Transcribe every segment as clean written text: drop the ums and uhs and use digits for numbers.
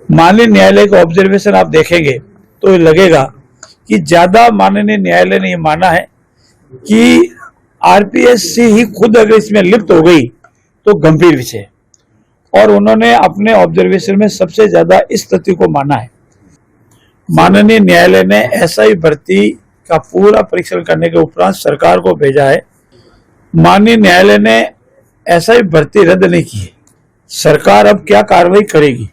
माननीय न्यायालय का ऑब्जर्वेशन आप देखेंगे तो ये लगेगा कि ज्यादा माननीय न्यायालय ने ये माना है कि आरपीएससी ही खुद अगर इसमें लिप्त हो गई तो गंभीर विषय, और उन्होंने अपने ऑब्जर्वेशन में सबसे ज्यादा इस तथ्य को माना है। माननीय न्यायालय ने एसआई भर्ती का पूरा परीक्षण करने के उपरांत सरकार को भेजा है। माननीय न्यायालय ने एसआई भर्ती रद्द नहीं की है। सरकार अब क्या कार्रवाई करेगी?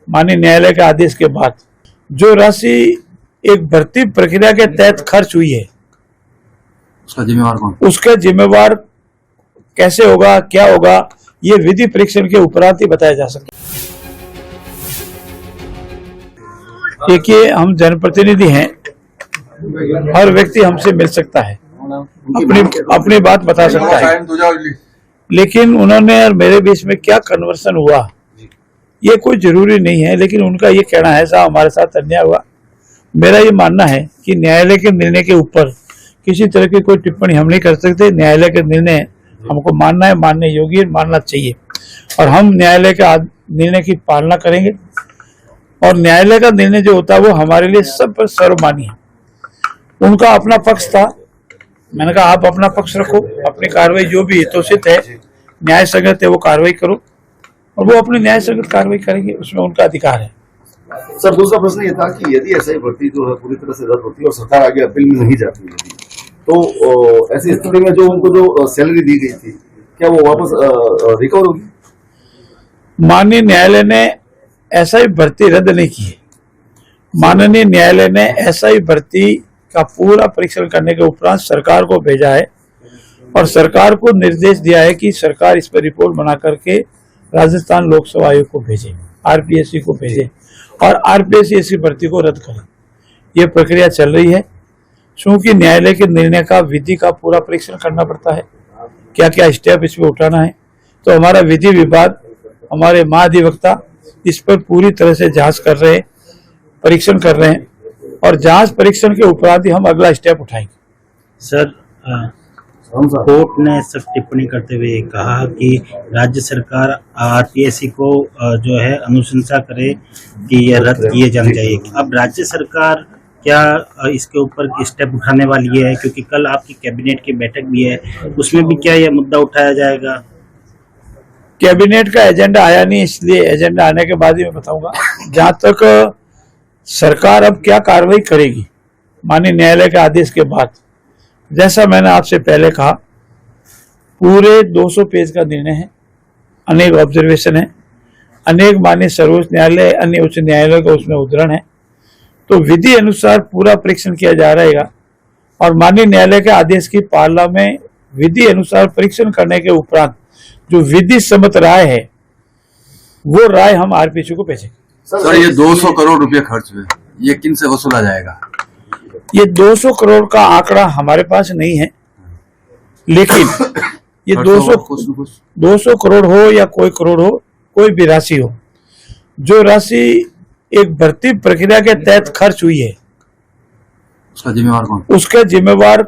माननीय न्यायालय के आदेश के बाद जो राशि एक भर्ती प्रक्रिया के तहत खर्च हुई है उसका जिम्मेवार कौन? उसका जिम्मेवार कैसे होगा, क्या होगा, ये विधि परीक्षण के उपरांत ही बताया जा सकता है। देखिए, हम जनप्रतिनिधि हैं, हर व्यक्ति हमसे मिल सकता है, अपनी बात बता सकता है, लेकिन उन्होंने और मेरे बीच में क्या कन्वर्सन हुआ ये कोई जरूरी नहीं है। लेकिन उनका ये कहना है साहब हमारे साथ अन्याय हुआ। मेरा ये मानना है कि न्यायालय के निर्णय के ऊपर किसी तरह की कोई टिप्पणी हम नहीं कर सकते। न्यायालय के निर्णय हमको मानना है, मानने योग्य मानना चाहिए, और हम न्यायालय के निर्णय की पालना करेंगे। और न्यायालय का निर्णय जो होता है वो हमारे लिए सब पर सर्वमान्य है। उनका अपना पक्ष था, मैंने कहा आप अपना पक्ष रखो, अपनी कार्रवाई जो भी हितोचित है, न्याय संगत है वो कार्रवाई करो, और वो अपनी न्याय संगत कार्रवाई करेंगे, उसमें उनका अधिकार है। सर, दूसरा प्रश्न ये था कि यदि ऐसा ही भर्ती जो है पूरी तरह से रद्द होती है और सरकार आगे अपील में नहीं जाती है तो ऐसी स्थिति में जो उनको जो सैलरी दी गई थी क्या वो वापस रिकवर होगी? माननीय न्यायालय ने एसआई भर्ती रद्द नहीं की है। माननीय न्यायालय ने एसआई भर्ती का पूरा परीक्षण करने के उपरांत सरकार को भेजा है, और सरकार को निर्देश दिया है कि सरकार इस पर रिपोर्ट बना करके राजस्थान लोकसेवा आयोग को भेजे, आरपीएससी को भेजे, और आरपीएससी ऐसी भर्ती को रद्द करे। ये प्रक्रिया चल रही है। चूंकि न्यायालय के निर्णय का विधि का पूरा परीक्षण करना पड़ता है, क्या क्या स्टेप इसमें उठाना है, तो हमारा विधि विभाग, हमारे महाधिवक्ता इस पर पूरी तरह से जांच कर रहे हैं, परीक्षण कर रहे हैं, और जांच परीक्षण के उपरांत ही हम अगला स्टेप उठाएंगे। सर, कोर्ट ने सब टिप्पणी करते हुए कहा कि राज्य सरकार आरपीएससी को जो है अनुशंसा करे कि यह रद्द किए जाने चाहिए। अब राज्य सरकार क्या इसके ऊपर स्टेप उठाने वाली है? क्योंकि कल आपकी कैबिनेट की बैठक भी है, उसमें भी क्या यह मुद्दा उठाया जाएगा? कैबिनेट का एजेंडा आया नहीं, इसलिए एजेंडा आने के बाद ही मैं बताऊंगा। जहां तक सरकार अब क्या कार्रवाई करेगी माननीय न्यायालय के आदेश के बाद, जैसा मैंने आपसे पहले कहा, पूरे 200 पेज का निर्णय है, अनेक ऑब्जर्वेशन है, अनेक माननीय सर्वोच्च न्यायालय, अन्य उच्च न्यायालय का उसमें उद्धरण है, तो विधि अनुसार पूरा परीक्षण किया जा रहेगा, और माननीय न्यायालय के आदेश की पालना में विधि अनुसार परीक्षण करने के उपरांत जो विधि सम्मत राय है वो राय हम आरपीएससी को भेजेंगे। सर, ये 200 करोड़ रुपए खर्च हुए, ये किन से वसूला जाएगा? ये 200 करोड़ का आंकड़ा हमारे पास नहीं है, लेकिन ये 200 करोड़ हो या कोई करोड़ हो, कोई भी राशि हो, जो राशि एक भर्ती प्रक्रिया के तहत खर्च हुई है उसका जिम्मेवार कौन? उसका जिम्मेवार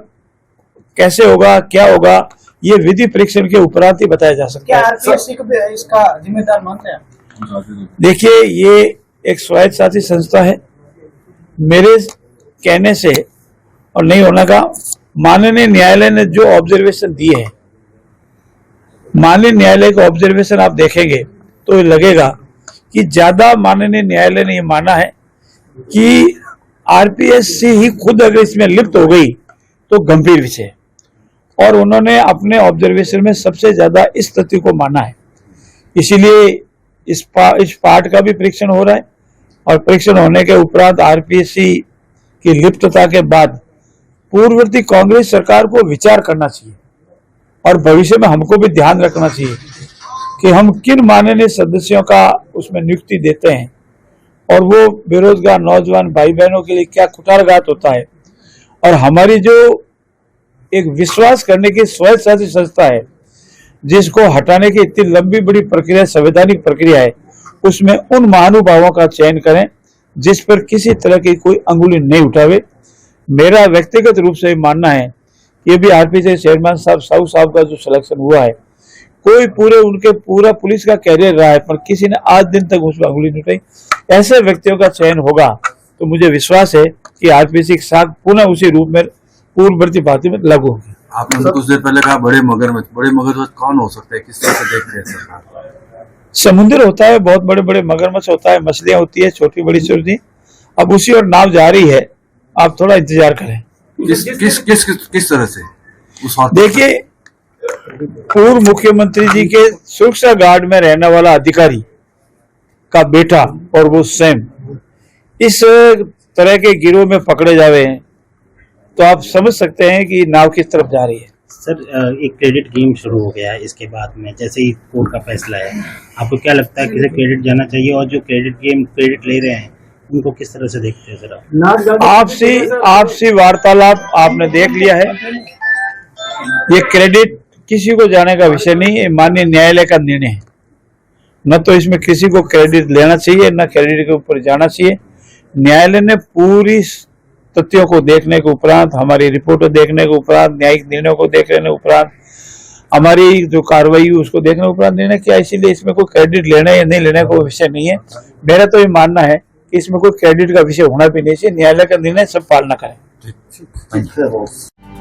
कैसे होगा, क्या होगा, ये विधि परीक्षण के उपरांत ही बताया जा सकता है। आरपीएससी को इसका जिम्मेदार मानते हैं? देखिए, ये एक स्वायत्तशासी संस्था है, मेरे कहने से और नहीं होने का, माननीय न्यायालय ने जो ऑब्जर्वेशन दिए है, माननीय न्यायालय का ऑब्जर्वेशन आप देखेंगे तो ये लगेगा कि ज्यादा माननीय न्यायालय ने ये माना है कि आरपीएससी ही खुद अगर इसमें लिप्त हो गई तो गंभीर विषय, और उन्होंने अपने ऑब्जर्वेशन में सबसे ज्यादा इस तथ्य को माना है। इसीलिए इस पार्ट का भी परीक्षण हो रहा है, और परीक्षण होने के उपरांत आरपीएससी की लिप्तता के बाद पूर्ववर्ती कांग्रेस सरकार को विचार करना चाहिए, और भविष्य में हमको भी ध्यान रखना चाहिए कि हम किन माननीय सदस्यों का उसमें नियुक्ति देते हैं, और वो बेरोजगार नौजवान भाई बहनों के लिए क्या कुठारघात होता है। और हमारी जो एक विश्वास करने की स्वायत्तशासी संस्था है, जिसको हटाने की इतनी लंबी बड़ी प्रक्रिया, संवैधानिक प्रक्रिया है, उसमें उन महानुभावों का चयन करें जिस पर किसी तरह की कोई अंगुली नहीं उठावे। मेरा व्यक्तिगत रूप से मानना है, ये भी आरपीएससी चेयरमैन साहब साहू साहब का जो सिलेक्शन हुआ है, कोई पूरा पुलिस का कैरियर रहा है, पर किसी ने आज दिन तक उस पर अंगुली नहीं उठाई। ऐसे व्यक्तियों का चयन होगा तो मुझे विश्वास है कि आरपीसी की साख पुनः उसी रूप में पूर्ववर्ती भांति में लागू होगी। आपने तो कुछ देर पहले कहा बड़े मगरमच्छ कौन हो सकते हैं, किस तरह से देख रहे हैं सरकार? समुद्र होता है, बहुत बड़े बड़े मगरमच्छ होता है, मछलियां होती है, छोटी बड़ी होती है। अब उसी और नाव जा रही है, आप थोड़ा इंतजार करें। किस तरह से उस देखिए, पूर्व मुख्यमंत्री जी के सुरक्षा गार्ड में रहने वाला अधिकारी का बेटा और वो स्वयं इस तरह के गिरोह में पकड़े जावे हैं तो आप समझ सकते हैं कि नाव किस तरफ जा रही है। सर, एक क्रेडिट गेम शुरू हो गया है इसके बाद में, जैसे ही कोर्ट का फैसला है, आपको क्या लगता है किसे क्रेडिट जाना चाहिए, और जो क्रेडिट ले रहे हैं उनको किस तरह से देखते हैं सर आप? आपसी वार्तालाप आपने देख लिया है। ये क्रेडिट किसी को जाने का विषय नहीं है, माननीय न्यायालय का निर्णय है। न तो इसमें किसी को क्रेडिट लेना चाहिए, न क्रेडिट के ऊपर जाना चाहिए। न्यायालय ने पूरी तथ्यों को देखने के उपरांत, हमारी रिपोर्ट देखने के उपरांत, न्यायिक निर्णयों को देखने के उपरांत, हमारी जो कार्रवाई हुई उसको देखने के उपरांत निर्णय किया। इसीलिए इसमें कोई क्रेडिट लेना या नहीं लेने का विषय नहीं है। मेरा तो ये मानना है कि इसमें कोई क्रेडिट का विषय होना भी नहीं चाहिए। न्यायालय का निर्णय सब पालना करें। ठीक है।